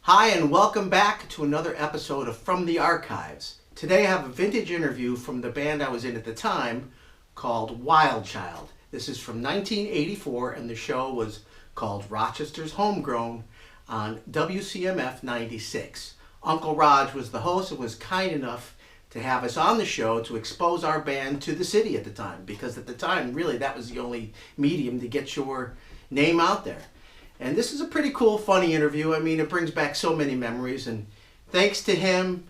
Hi, and welcome back to another episode of From the Archives. Today I have a vintage interview from the band I was in at the time called Wildchild. This is from 1984, and the show was called Rochester's Homegrown on WCMF 96. Uncle Rog was the host and was kind enough to have us on the show to expose our band to the city at the time, because at the time, really, that was the only medium to get your name out there. And this is a pretty cool, funny interview. I mean, it brings back so many memories, and thanks to him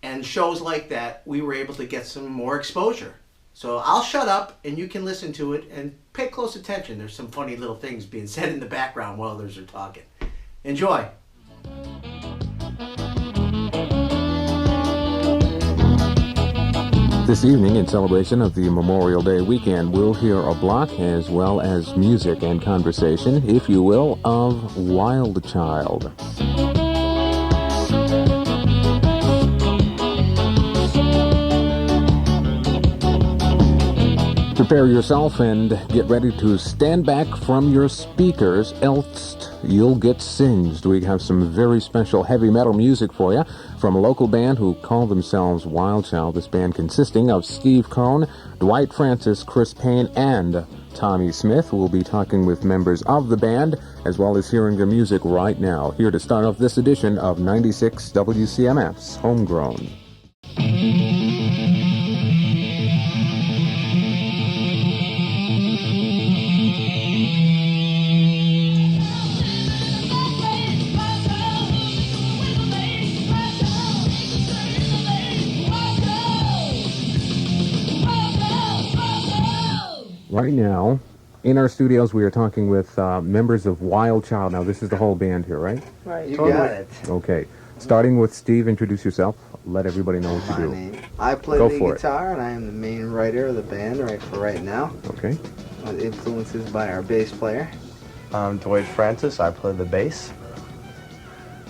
and shows like that, we were able to get some more exposure. So I'll shut up, and you can listen to it, and pay close attention. There's some funny little things being said in the background while others are talking. Enjoy. This evening, in celebration of the Memorial Day weekend, we'll hear a block as well as music and conversation, if you will, of Wildchild. Prepare yourself and get ready to stand back from your speakers, else you'll get singed. We have some very special heavy metal music for you from a local band who call themselves Wildchild. This band consisting of Steve Cohn, Dwight Francis, Chris Payne, and Tommy Smith. We'll be talking with members of the band as well as hearing their music right now. Here to start off this edition of 96 WCMF's Homegrown. Right now, in our studios, we are talking with members of Wildchild. Now, this is the whole band here, right? Right. You got it. Okay. Starting with Steve, introduce yourself. Let everybody know what you do. I play Go the for it. guitar, and I am the main writer of the band right now. Okay. Influences by our bass player. I'm Dwight Francis. I play the bass.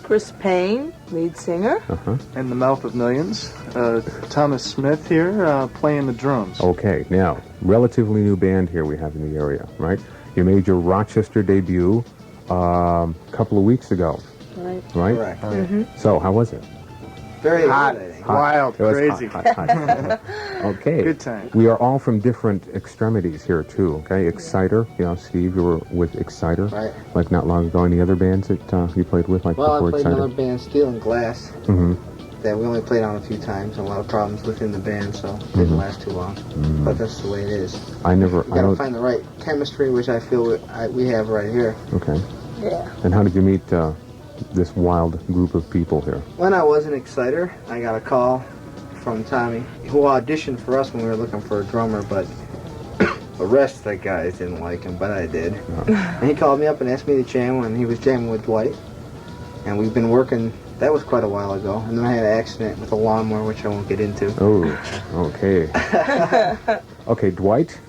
Chris Payne, lead singer. In the Mouth of Millions. Thomas Smith here, playing the drums. Okay. Now, relatively new band here we have in the area, right? You made your Rochester debut a couple of weeks ago, Right. right? Correct. So, how was it? Very Hot, exciting. wild, It was crazy. hot. Okay. Good time. We are all from different extremities here, too, okay? Exciter, you know, Steve, you were with Exciter. Right. Like not long ago. Any other bands that you played with, like Well, before I played Exciter? another band, Steel and Glass, Mm-hmm. that we only played on a few times. A lot of problems within the band, so it didn't last too long. But that's the way it is. I You gotta don't... find the right chemistry, which I feel we have right here. Okay. Yeah. And how did you meet this wild group of people here? When I was an Exciter, I got a call from Tommy, who auditioned for us when we were looking for a drummer, but the rest of the guys didn't like him, but I did. And he called me up and asked me to jam when he was jamming with Dwight. And we've been working, that was quite a while ago. And then I had an accident with a lawnmower, which I won't get into. Oh, okay. Okay, Dwight,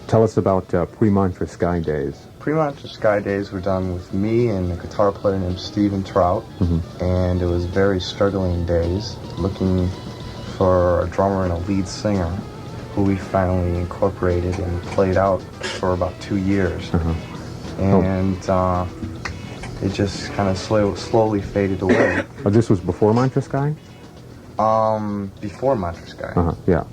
tell us about Pre-Mantra Sky Days. Pre-Mantra Sky Days were done with me and a guitar player named Steven Trout. And it was very struggling days, looking for a drummer and a lead singer, who we finally incorporated and played out for about 2 years. And it just kind of slowly faded away. Oh, this was before Mantra Sky? Before Mantra Sky. Yeah.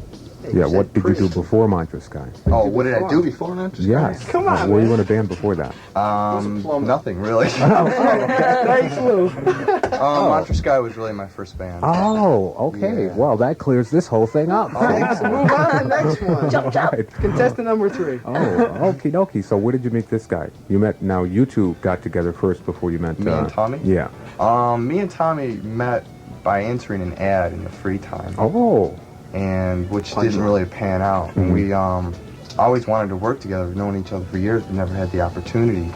Yeah, what did you do before Mantra Sky? Oh, what did I do before Mantra Sky? Yes. Come on, Were you man. in a band before that? Nothing really. Nice move. Mantra Sky was really my first band. Oh, okay. Yeah. Well, that clears this whole thing up. Thanks. Move on, next one. Right. Contestant number 3. Oh, okie dokie. So where did you meet this guy? You met, now you two got together first before you met... Me and Tommy? Yeah. Me and Tommy met by entering an ad in the free time, Oh. and which didn't really pan out. And we always wanted to work together. We've known each other for years, but never had the opportunity.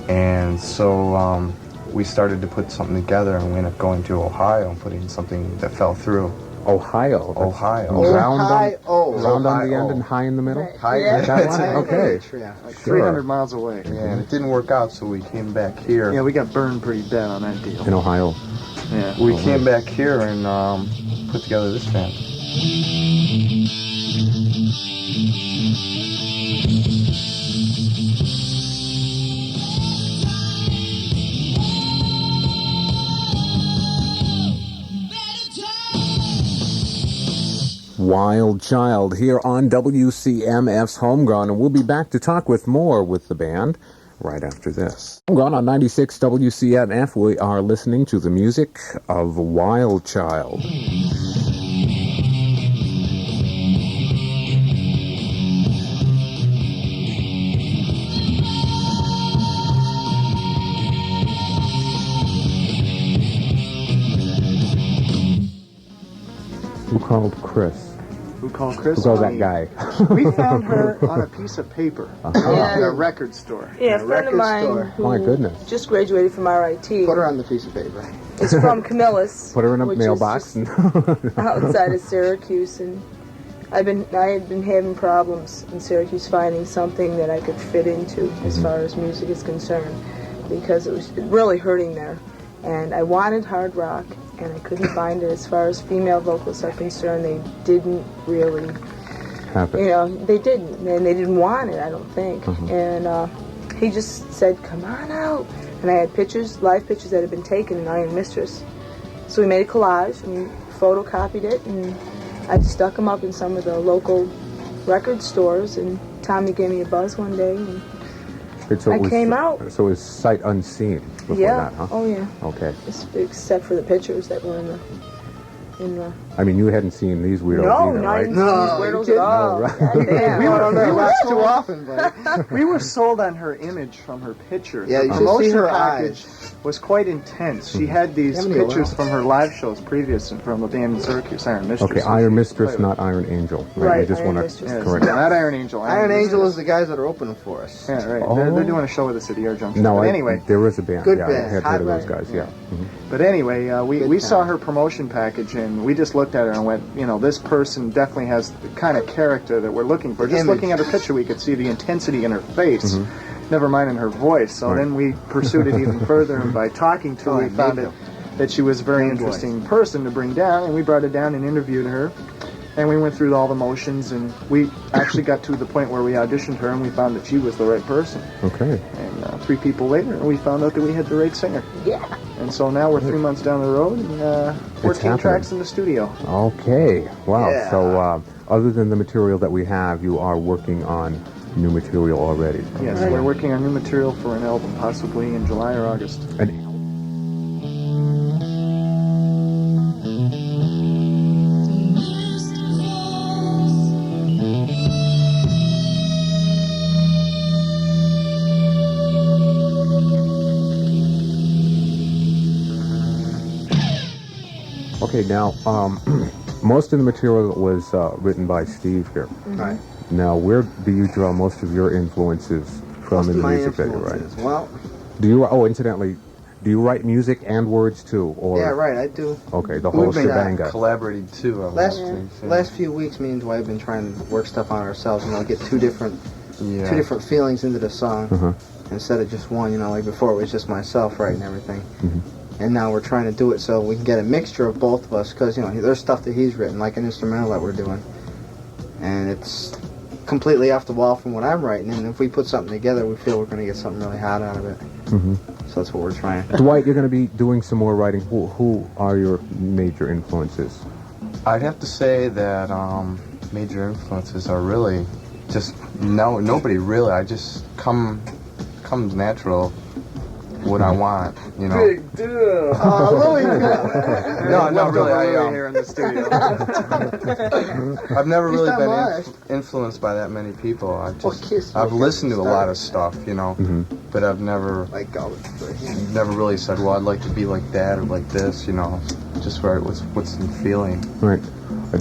And so we started to put something together, and we ended up going to Ohio and putting something that fell through. Ohio. Ohio. Round Ohio. round on the end Ohio. and high in the middle? High. Yeah. That one? Okay. Yeah. Like Sure. 300 miles away. Yeah, and it didn't work out, so we came back here. Yeah, we got burned pretty bad on that deal. In Ohio. Yeah. We came back here and put together this band. Wildchild here on WCMF's Homegrown, and we'll be back to talk with more with the band right after this. Homegrown on 96 WCMF, we are listening to the music of Wildchild. Who called Chris? Who called Chris? Who called that guy? We found her on a piece of paper at a record store. Yeah, a friend of mine who My goodness. just graduated from RIT. Put her on the piece of paper. It's from Camillus. Put her in a which mailbox. is just outside of Syracuse, and I had been having problems in Syracuse finding something that I could fit into as far as music is concerned, because it was really hurting there, and I wanted hard rock, and I couldn't find it. As far as female vocalists are concerned, they didn't really, they didn't, and they didn't want it, I don't think. And he just said, "Come on out." And I had pictures, live pictures that had been taken in Iron Mistress. So we made a collage, and we photocopied it, and I stuck them up in some of the local record stores, and Tommy gave me a buzz one day, and I came out. So it was sight unseen before that, huh? Oh yeah. Okay. Except for the pictures that were in the. I mean, you hadn't seen these weirdos either, right? No, weirdos at all. We were too often, but we were sold on her image from her pictures. Yeah, you her should see promotion her package eyes. was quite intense. She had these Haven't you pictures allowed? from her live shows previous and from the band in Syracuse, Iron Mistress. Okay, Iron Mistress, not Iron Angel. Right, I just Iron want Mistress. to Yes, correct that. not Iron Angel. Iron Angel is the guys that are opening for us. Yeah, right. Oh. They're doing a show with us at ER Junction. No, but anyway, there is a band. Good yeah, band. I had Hot heard of those band. guys, yeah. But anyway, we Good saw time. her promotion package, and we just looked at her and went, this person definitely has the kind of character that we're looking for. Just Image. looking at her picture, we could see the intensity in her face, never mind in her voice. So then we pursued it even further, and by talking to her, we found that she was a very interesting person to bring down, and we brought her down and interviewed her. And we went through all the motions, and we actually got to the point where we auditioned her, and we found that she was the right person. Okay. And 3 people later, we found out that we had the right singer. Yeah. And so now we're 3 months down the road, and 14 happening. tracks in the studio. Okay. Wow. Yeah. So, other than the material that we have, you are working on new material already. Yes, we're working on new material for an album, possibly in July or August. And okay, now, most of the material was written by Steve here. Right. Now, where do you draw most of your influences from in the My music that you write? influences. Well, Do you? Oh, incidentally, do you write music and words too? Or yeah, right, I do. Okay, the whole We've been, shebang. Collaborating too. I Last would say. last few weeks, me and Dwight have been trying to work stuff on ourselves. Get two different Yeah. feelings into the song instead of just one. Like before, it was just myself writing everything, and now we're trying to do it so we can get a mixture of both of us. Because there's stuff that he's written, like an instrumental that we're doing, and it's completely off the wall from what I'm writing. And if we put something together, we feel we're going to get something really hot out of it. So that's what we're trying. Dwight, you're going to be doing some more writing. Who are your major influences? I'd have to say that major influences are really just nobody really. I just comes natural what I want, Big deal. Oh, Louis. No, really. Here in the studio. I've never really not been much. influenced by that many people. Kiss I've me. listened to a lot of stuff, but I've never really said, well, I'd like to be like that or like this, just where what's in feeling. Right.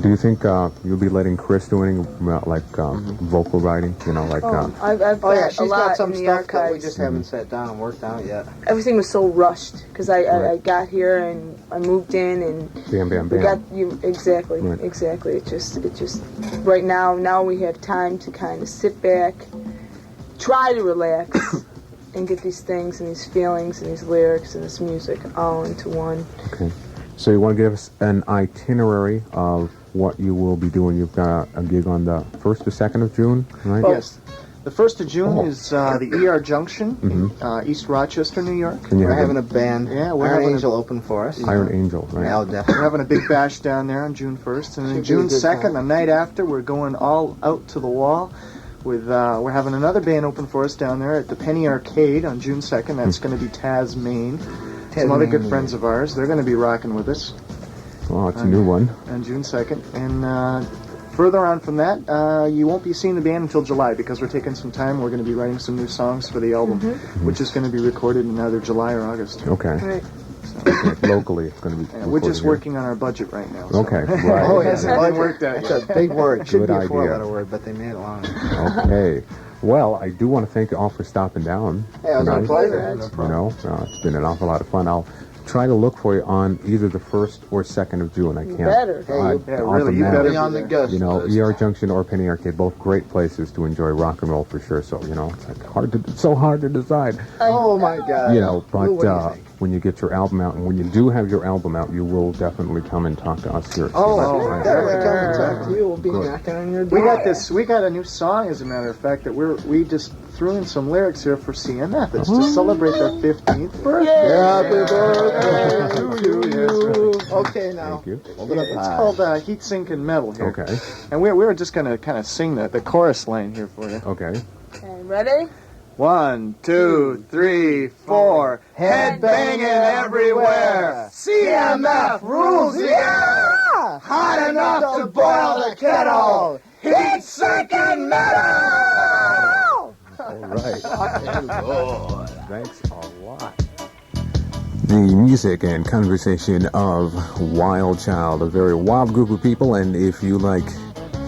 Do you think you'll be letting Chris do any vocal writing? I've got She's a lot got some in the stuff that we archives. just haven't sat down and worked out yet. Everything was so rushed because I got here and I moved in and Bam, bam, we bam. got you exactly. It just right now we have time to kind of sit back, try to relax, and get these things and these feelings and these lyrics and this music all into one. Okay. So you want to give us an itinerary of what you will be doing? You've got a gig on the 1st or 2nd of June, right? Yes. The 1st of June is the ER Junction in East Rochester, New York. We're having a band. Yeah, we're Iron having Angel open for us. Iron Angel, right? Yeah, definitely. We're having a big bash down there on June 1st. And then June 2nd, the night after, we're going all out to the wall. With we're having another band open for us down there at the Penny Arcade on June 2nd. That's going to be Taz Maine. Some other good friends of ours. They're going to be rocking with us. Oh, it's a new one. On June 2nd. And further on from that, you won't be seeing the band until July because we're taking some time. We're going to be writing some new songs for the album, which is going to be recorded in either July or August. Okay. Right. Locally, it's going to be. We're just working on our budget right now. So. Okay, right. Oh, It hasn't been worked out That's yet. a big word. Should Good be a idea. four-letter word, but they made it long. Okay. Well, I do want to thank you all for stopping down. Yeah, it was our tonight. pleasure. You know, it's been an awful lot of fun. I'll try to look for you on either the 1st or 2nd of June. I can't. better. Really, you better Be on the guest You know, list. ER Junction or Penny Arcade, both great places to enjoy rock and roll for sure. So, you know, it's like so hard to decide. Oh my God. You know, but What do you think? when you get your album out, and when you do have your album out, you will definitely come and talk to us here. Oh, Right. definitely come and talk to you. We'll be knocking on your door. We got a new song, as a matter of fact, that we just threw in some lyrics here for CMF. It's to celebrate their 15th birthday. Happy birthday to you. Okay, now. Thank you. Hold it up It's high. called Heat Sink and Metal here. Okay. And we were just going to kind of sing the chorus line here for you. Okay. Okay, ready? 1, 2, 3, 4. Head banging everywhere. CMF rules, yeah! Hot enough to boil the kettle. Heat sinking metal! All right. Thanks a lot. The music and conversation of Wildchild, a very wild group of people, and if you like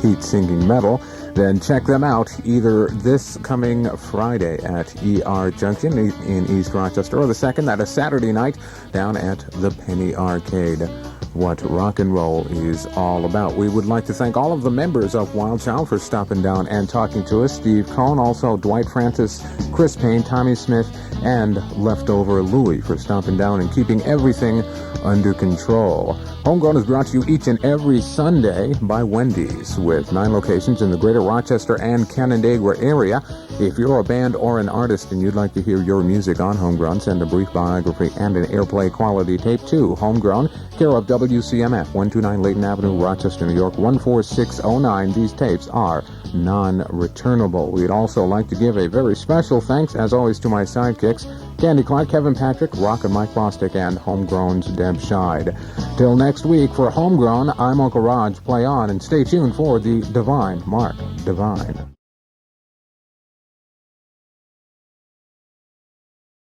heat-sinking metal, then check them out either this coming Friday at ER Junction in East Rochester, or the 2nd, that is Saturday night, down at the Penny Arcade. What rock and roll is all about. We would like to thank all of the members of Wildchild for stopping down and talking to us. Steve Cohn, also Dwight Francis, Chris Payne, Tommy Smith, and Leftover Louie for stopping down and keeping everything under control. Homegrown is brought to you each and every Sunday by Wendy's, with 9 locations in the greater Rochester and Canandaigua area. If you're a band or an artist and you'd like to hear your music on Homegrown, send a brief biography and an airplay quality tape to Homegrown, care of WCMF, 129 Layton Avenue, Rochester, New York, 14609. These tapes are non-returnable. We'd also like to give a very special thanks, as always, to my sidekicks, Candy Clark, Kevin Patrick, Rock and Mike Bostic, and Homegrown's Deb Scheid. Till next week, for Homegrown, I'm Uncle Rog. Play on and stay tuned for the Divine Mark Divine.